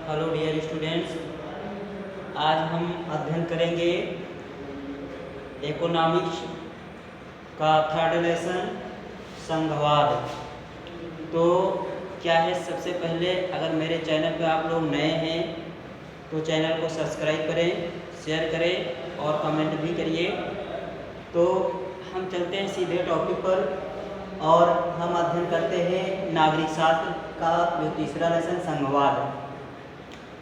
Hello dear students, आज हम अध्ययन करेंगे इकोनॉमिक्स का थर्ड लेसन संघवाद। तो क्या है, सबसे पहले अगर मेरे चैनल पर आप लोग नए हैं तो चैनल को सब्सक्राइब करें, शेयर करें और कमेंट भी करिए। तो हम चलते हैं सीधे टॉपिक पर और हम अध्ययन करते हैं नागरिक शास्त्र का जो तीसरा लेसन संघवाद।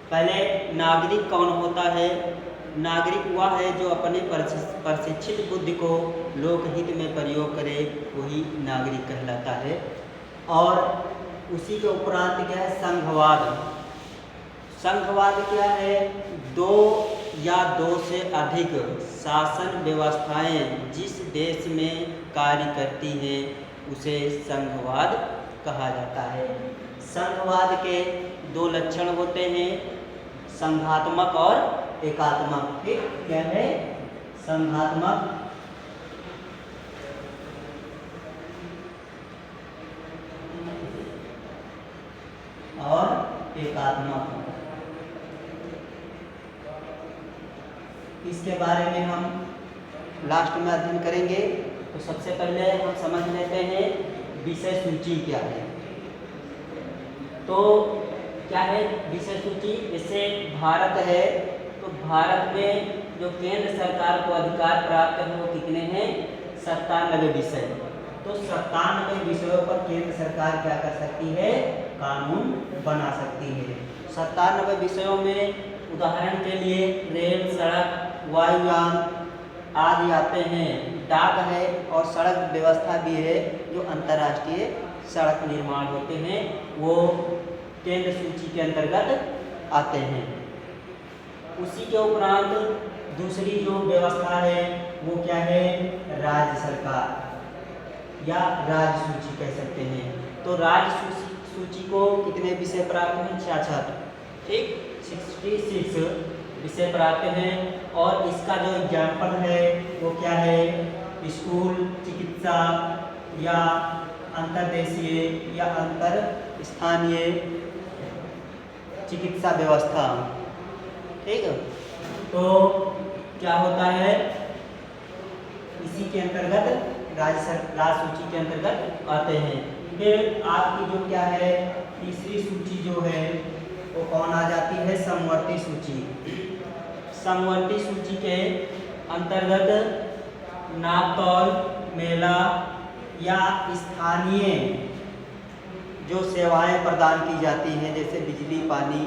पहले नागरिक कौन होता है? नागरिक वह है जो अपने प्रशिक्षित बुद्धि को लोकहित में प्रयोग करे, वही नागरिक कहलाता है। और उसी के उपरांत क्या है? संघवाद। संघवाद क्या है? दो या दो से अधिक शासन व्यवस्थाएं जिस देश में कार्य करती हैं उसे संघवाद कहा जाता है। संघवाद के दो लक्षण होते हैं, संघात्मक और एकात्मक। ठीक, क्या है? संघात्मक और एकात्मक। इसके बारे में हम लास्ट में अध्ययन करेंगे। तो सबसे पहले हम समझ लेते हैं विषय सूची क्या है। तो क्या है विषय सूची? जैसे भारत है तो भारत में जो केंद्र सरकार को अधिकार प्राप्त है वो कितने हैं? 97 विषय। तो 97 विषयों पर केंद्र सरकार क्या कर सकती है? कानून बना सकती है। 97 विषयों में उदाहरण के लिए रेल, सड़क, वायुयान आदि आते हैं। डाक है और सड़क व्यवस्था भी है। जो अंतर्राष्ट्रीय सड़क निर्माण होते हैं वो केंद्र सूची के अंतर्गत आते हैं। उसी के उपरांत दूसरी जो व्यवस्था है वो क्या है? राज्य सरकार या राज्य सूची कह सकते हैं। तो राज्य सूची को कितने विषय प्राप्त हैं? 66। ठीक, 66 विषय प्राप्त हैं। और इसका जो एग्जाम्पल है वो क्या है? स्कूल, चिकित्सा या अंतर्देशीय या अंतर स्थानीय चिकित्सा व्यवस्था। ठीक है, तो क्या होता है? इसी के अंतर्गत राज्य सूची के अंतर्गत आते हैं। फिर आपकी जो क्या है तीसरी सूची जो है वो कौन आ जाती है? समवर्ती सूची। समवर्ती सूची के अंतर्गत नापतौल, मेला या स्थानीय जो सेवाएं प्रदान की जाती हैं जैसे बिजली, पानी,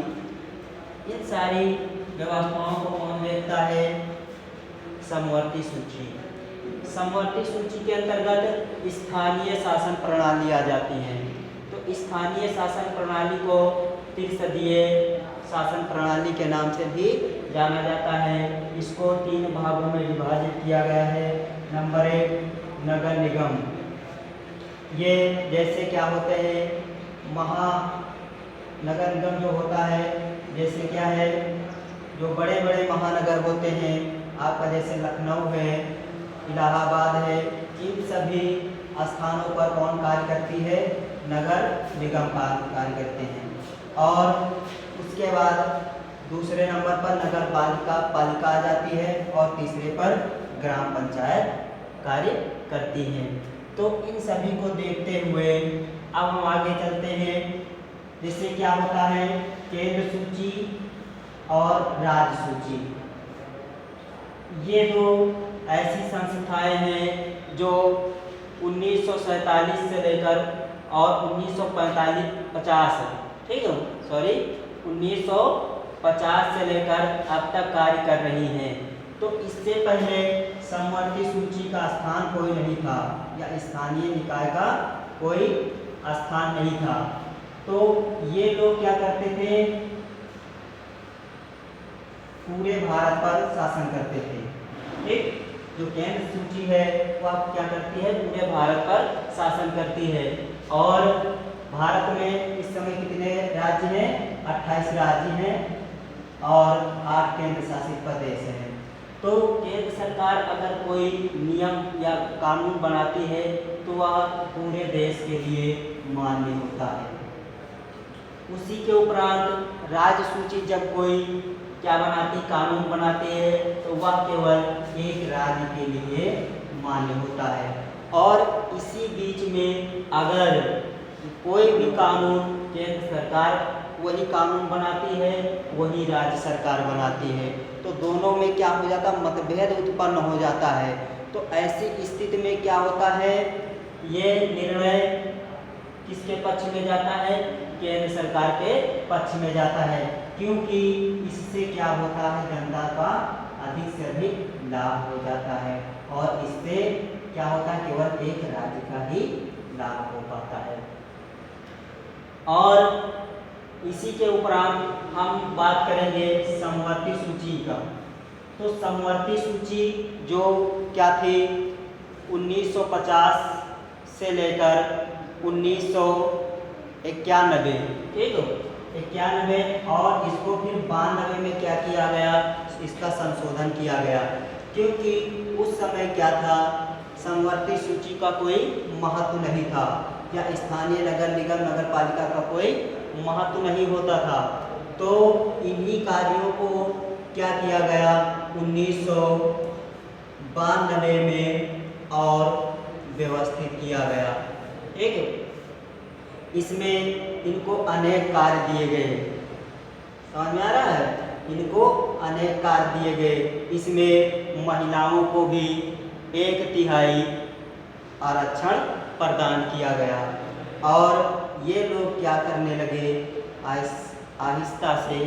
इन सारी व्यवस्थाओं को कौन देखता है? समवर्ती सूची। समवर्ती सूची के अंतर्गत स्थानीय शासन प्रणाली आ जाती है। तो स्थानीय शासन प्रणाली को त्रिसदीय शासन प्रणाली के नाम से भी जाना जाता है। इसको 3 भागों में विभाजित किया गया है। नंबर 1 नगर निगम। ये जैसे क्या होते हैं? महानगर निगम जो होता है, जैसे क्या है जो बड़े बड़े महानगर होते हैं आपका, जैसे लखनऊ है, इलाहाबाद है, इन सभी स्थानों पर कौन कार्य करती है? नगर निगम कार्य करते हैं। और उसके बाद दूसरे नंबर पर नगर पालिका आ जाती है और तीसरे पर ग्राम पंचायत कार्य करती हैं। तो इन सभी को देखते हुए अब हम आगे चलते हैं। जिससे क्या होता है? केंद्र सूची और राज्य सूची, ये दो ऐसी संस्थाएं हैं जो 1947 से लेकर और 1950, ठीक है, 1950 से लेकर अब तक कार्य कर रही हैं। तो इससे पहले समवर्ती सूची का स्थान कोई नहीं था या स्थानीय निकाय का कोई स्थान नहीं था। तो ये लोग क्या करते थे? पूरे भारत पर शासन करते थे। ठीक, जो केंद्र सूची है वह क्या करती है? पूरे भारत पर शासन करती है। और भारत में इस समय कितने राज्य हैं? 28 राज्य हैं और 8 केंद्र शासित प्रदेश हैं। तो केंद्र सरकार अगर कोई नियम या कानून बनाती है तो वह पूरे देश के लिए मान्य होता है। उसी के उपरांत राज्य सूची जब कोई क्या बनाती, कानून बनाती है, तो वह केवल एक राज्य के लिए मान्य होता है। और इसी बीच में अगर कोई भी कानून केंद्र सरकार वही कानून बनाती है, वही राज्य सरकार बनाती है, तो दोनों में क्या हो जाता है, मतभेद उत्पन्न हो जाता है। तो ऐसी स्थिति में क्या होता है, ये निर्णय किसके पक्ष में जाता है, केंद्र सरकार के पक्ष में जाता है, क्योंकि इससे क्या होता है, जनता का अधिक से अधिक लाभ हो जाता है और इससे क्या होता है, केवल एक राज्य का ही लाभ हो पाता है। और इसी के उपरांत हम बात करेंगे समवर्ती सूची का। तो समवर्ती सूची जो क्या थी, 1950 से लेकर 1991, ठीक है, 91, और इसको फिर 92 में क्या किया गया, इसका संशोधन किया गया, क्योंकि उस समय क्या था, समवर्ती सूची का कोई महत्व नहीं था, या स्थानीय नगर निगम नगर पालिका का कोई महत्व नहीं होता था। तो इन्हीं कार्यों को क्या किया गया 1992 में और व्यवस्थित किया गया, ठीक है। इसमें इनको अनेक कार्य दिए गए, समझ में आ रहा है, इनको अनेक कार्य दिए गए। इसमें महिलाओं को भी 1/3 आरक्षण प्रदान किया गया और ये लोग क्या करने लगे, आहिस्ता से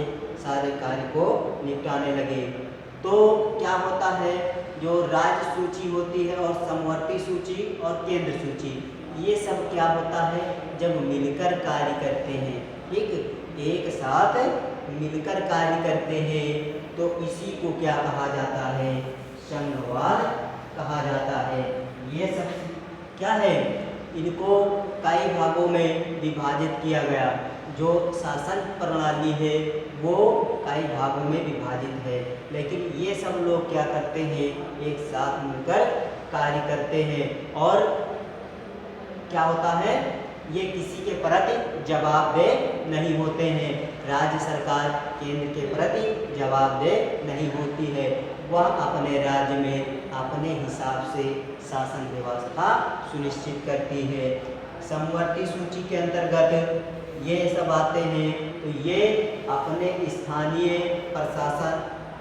सारे कार्य को निपटाने लगे। तो क्या होता है, जो राज्य सूची होती है और समवर्ती सूची और केंद्र सूची, ये सब क्या होता है, जब मिलकर कार्य करते हैं, एक साथ मिलकर कार्य करते हैं, तो इसी को क्या कहा जाता है, संघवाद कहा जाता है। ये सब क्या है, इनको कई भागों में विभाजित किया गया। जो शासन प्रणाली है वो कई भागों में विभाजित है, लेकिन ये सब लोग क्या करते हैं, एक साथ मिलकर कार्य करते हैं। और क्या होता है, ये किसी के प्रति जवाबदेह नहीं होते हैं, राज्य सरकार केंद्र के प्रति जवाबदेह नहीं होती है, वह अपने राज्य में अपने हिसाब से शासन व्यवस्था सुनिश्चित करती है। समवर्ती सूची के अंतर्गत ये सब आते हैं, तो ये अपने स्थानीय प्रशासन,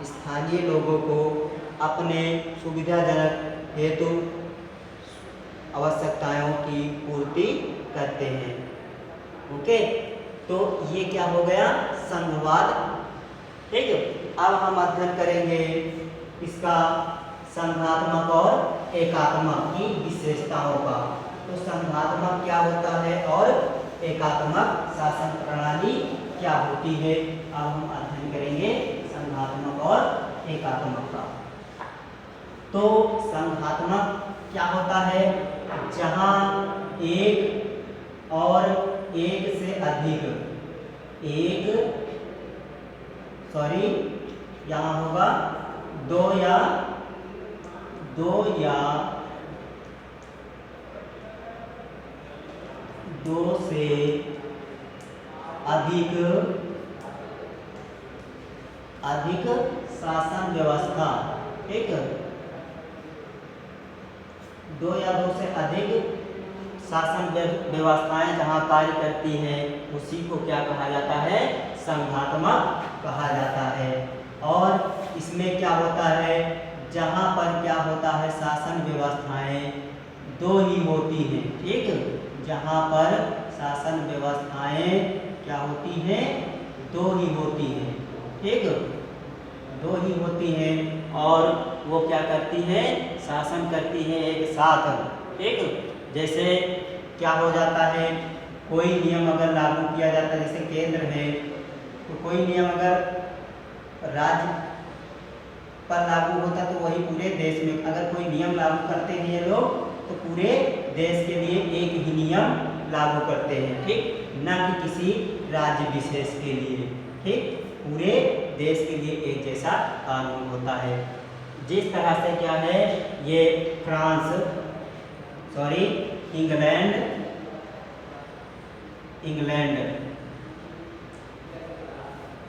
स्थानीय लोगों को अपने सुविधाजनक हेतु आवश्यकताओं की पूर्ति करते हैं। ओके, तो ये क्या हो गया, संघवाद, ठीक है। अब हम अध्ययन करेंगे इसका संघात्मक और एकात्मक की विशेषताओं का। तो संघात्मक क्या होता है और एकात्मक शासन प्रणाली क्या होती है, अब हम अध्ययन करेंगे संघात्मक और एकात्मक का। तो संघात्मक क्या होता है, जहां एक और एक से अधिक, यहाँ होगा दो या दो से अधिक शासन व्यवस्था, ठीक, 2 या 2 से अधिक शासन व्यवस्थाएं जहां कार्य करती हैं, उसी को क्या कहा जाता है, संघात्मक कहा जाता है। और इसमें क्या होता है, जहां पर क्या होता है, शासन व्यवस्थाएं 2 ही होती हैं, ठीक, जहां पर शासन व्यवस्थाएं क्या होती हैं, 2 ही होती हैं, ठीक, 2 ही होती हैं, और वो क्या करती हैं, शासन करती हैं एक साथ, ठीक। जैसे क्या हो जाता है, कोई नियम अगर लागू किया जाता है, जैसे केंद्र है, तो कोई नियम अगर राज्य पर लागू होता तो वही पूरे देश में, अगर कोई नियम लागू करते हैं ये लोग, तो पूरे देश के लिए एक ही नियम लागू करते हैं, ठीक, न कि किसी राज्य विशेष के लिए, ठीक, पूरे देश के लिए एक जैसा कानून होता है। जिस तरह से क्या है, ये इंग्लैंड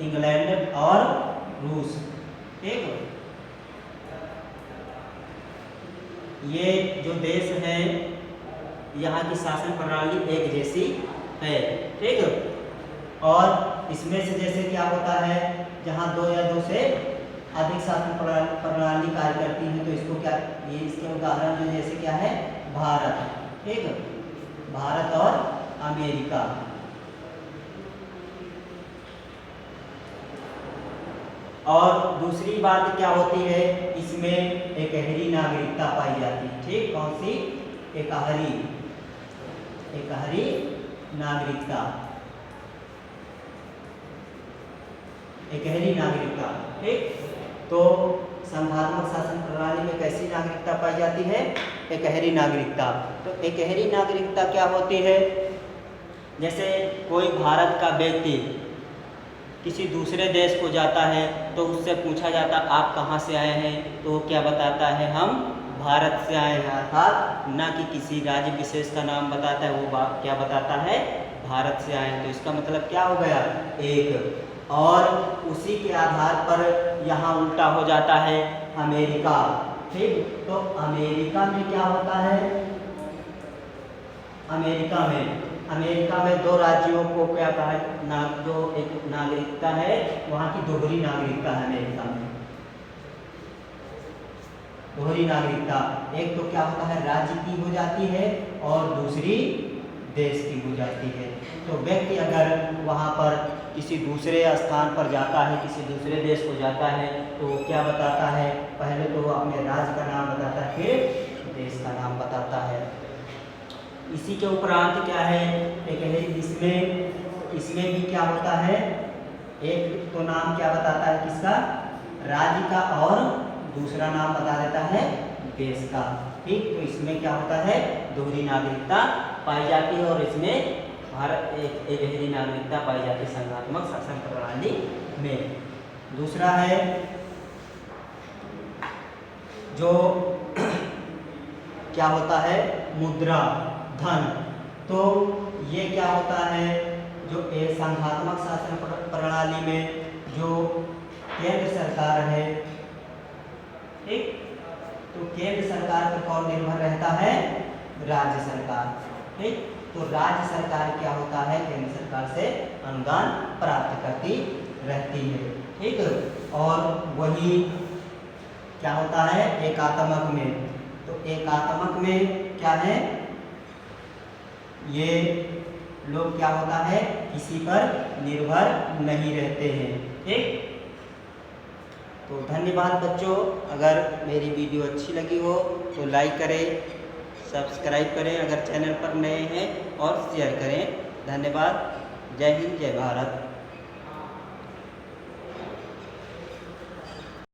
इंग्लैंड और रूस। ठीक, ये जो देश है यहाँ की शासन प्रणाली एक जैसी है। ठीक, और इसमें से जैसे क्या होता है, जहाँ दो या दो से अधिक शासन प्रणाली कार्य करती है तो इसको क्या, ये इसके उदाहरण में जैसे क्या है, भारत। ठीक, भारत और अमेरिका। और दूसरी बात क्या होती है, इसमें एकहरी नागरिकता पाई जाती है। ठीक, कौन सी, एकहरी नागरिकता, एकहरी नागरिकता। ठीक, तो संघात्मक शासन प्रणाली में कैसी नागरिकता पाई जाती है, एकहरी नागरिकता। तो एकहरी नागरिकता क्या होती है, जैसे कोई भारत का व्यक्ति किसी दूसरे देश को जाता है तो उससे पूछा जाता आप कहाँ से आए हैं, तो वो क्या बताता है, हम भारत से आए हैं, अर्थात ना कि किसी राज्य विशेष का नाम बताता है, वो क्या बताता है, भारत से आए हैं। तो इसका मतलब क्या हो गया, एक। और उसी के आधार पर यहाँ उल्टा हो जाता है अमेरिका। ठीक, तो अमेरिका में क्या होता है, अमेरिका में दो राज्यों को क्या कहा, जो एक नागरिकता है वहाँ की दोहरी नागरिकता है अमेरिका में, दोहरी नागरिकता। एक तो क्या होता है, राज्य की हो जाती है और दूसरी देश की हो जाती है। तो व्यक्ति अगर वहाँ पर किसी दूसरे स्थान पर जाता है, किसी दूसरे देश को जाता है, तो क्या बताता है, पहले तो वो अपने राज्य का नाम बताता है, फिर देश का नाम बताता है। इसी के उपरांत क्या है, इसमें भी क्या होता है, एक तो नाम क्या बताता है किसका, राज्य का, और दूसरा नाम बता देता है देश का। ठीक, तो इसमें क्या होता है, दोहरी नागरिकता पाई जाती है और इसमें भारत एकहरी नागरिकता पाई जाती है संघात्मक शासन प्रणाली में। दूसरा है जो क्या होता है, मुद्रा, धन। तो ये क्या होता है, जो संघात्मक शासन प्रणाली में जो केंद्र सरकार है, ठीक, तो केंद्र सरकार पर कौन निर्भर रहता है, राज्य सरकार। ठीक, तो राज्य सरकार क्या होता है, केंद्र सरकार से अनुदान प्राप्त करती रहती है। ठीक, और वही क्या होता है एकात्मक में, तो एकात्मक में क्या है, ये लोग क्या होता है, किसी पर निर्भर नहीं रहते हैं। ठीक, तो धन्यवाद बच्चों, अगर मेरी वीडियो अच्छी लगी हो तो लाइक करें, सब्सक्राइब करें अगर चैनल पर नए हैं, और शेयर करें। धन्यवाद। जय हिंद, जय भारत।